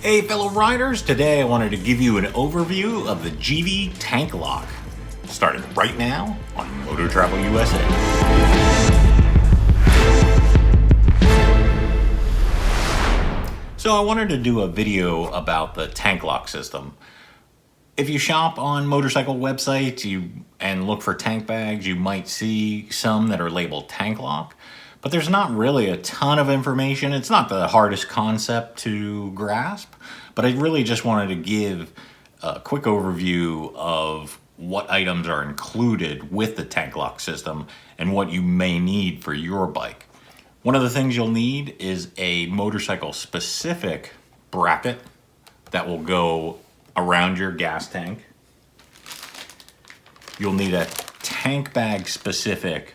Hey fellow riders, today I wanted to give you an overview of the Givi Tanklock, starting right now on MotoTravelUSA. So I wanted to do a video about the Tanklock system. If you shop on motorcycle websites and look for tank bags, you might see some that are labeled Tanklock. But there's not really a ton of information. It's not the hardest concept to grasp, but I really just wanted to give a quick overview of what items are included with the Tanklock system and what you may need for your bike. One of the things you'll need is a motorcycle-specific bracket that will go around your gas tank. You'll need a tank bag-specific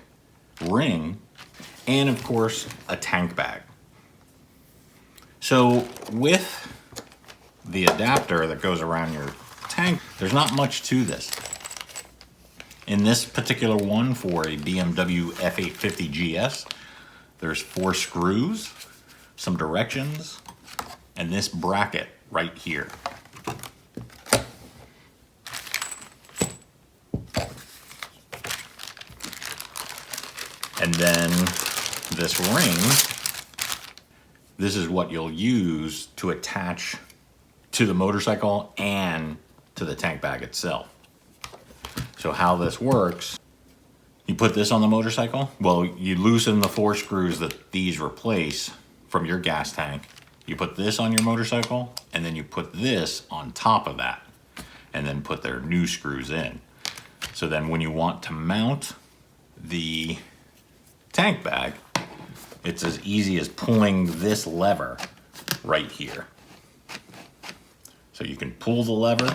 ring, and of course, a tank bag. So with the adapter that goes around your tank, there's not much to this. In this particular one for a BMW F850GS, there's 4 screws, some directions, and this bracket right here. And then this ring, this is what you'll use to attach to the motorcycle and to the tank bag itself. So how this works, you put this on the motorcycle, well, you loosen the 4 screws that these replace from your gas tank. You put this on your motorcycle, and then you put this on top of that, and then put their new screws in. So then when you want to mount the tank bag, it's as easy as pulling this lever right here. So you can pull the lever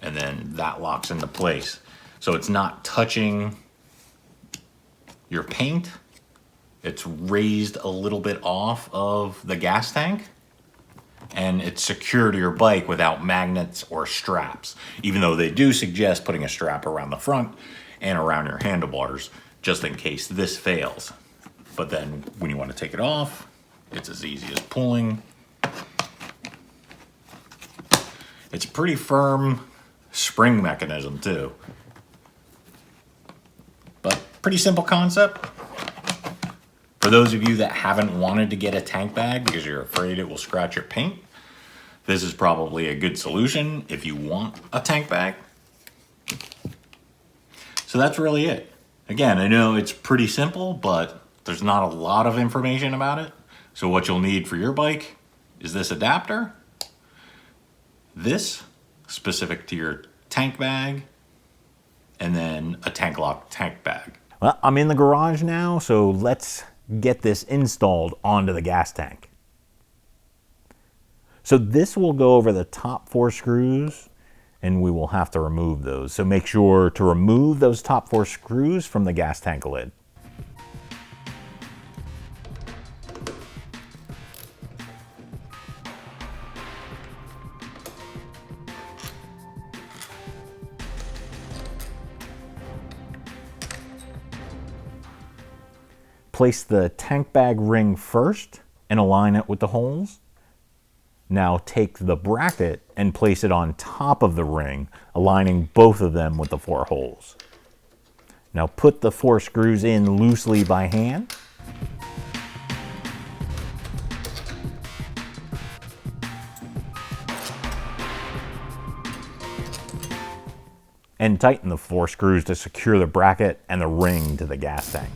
and then that locks into place. So it's not touching your paint. It's raised a little bit off of the gas tank and it's secure to your bike without magnets or straps, even though they do suggest putting a strap around the front and around your handlebars just in case this fails. But then when you want to take it off, it's as easy as pulling. It's a pretty firm spring mechanism too. But pretty simple concept. For those of you that haven't wanted to get a tank bag because you're afraid it will scratch your paint, this is probably a good solution if you want a tank bag. So that's really it. Again, I know it's pretty simple, but there's not a lot of information about it. So what you'll need for your bike is this adapter, this specific to your tank bag, and then a Tanklock tank bag. Well, I'm in the garage now, so let's get this installed onto the gas tank. So this will go over the top 4 screws, and we will have to remove those. So make sure to remove those top 4 screws from the gas tank lid. Place the tank bag ring first and align it with the holes. Now take the bracket and place it on top of the ring, aligning both of them with the 4 holes. Now put the 4 screws in loosely by hand. And tighten the 4 screws to secure the bracket and the ring to the gas tank.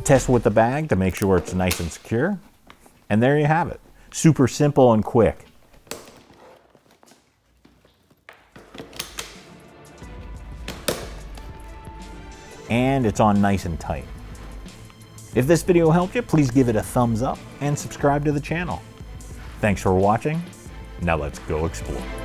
Test with the bag to make sure it's nice and secure. And there you have it. Super simple and quick. And it's on nice and tight. If this video helped you, please give it a thumbs up and subscribe to the channel. Thanks for watching. Now let's go explore.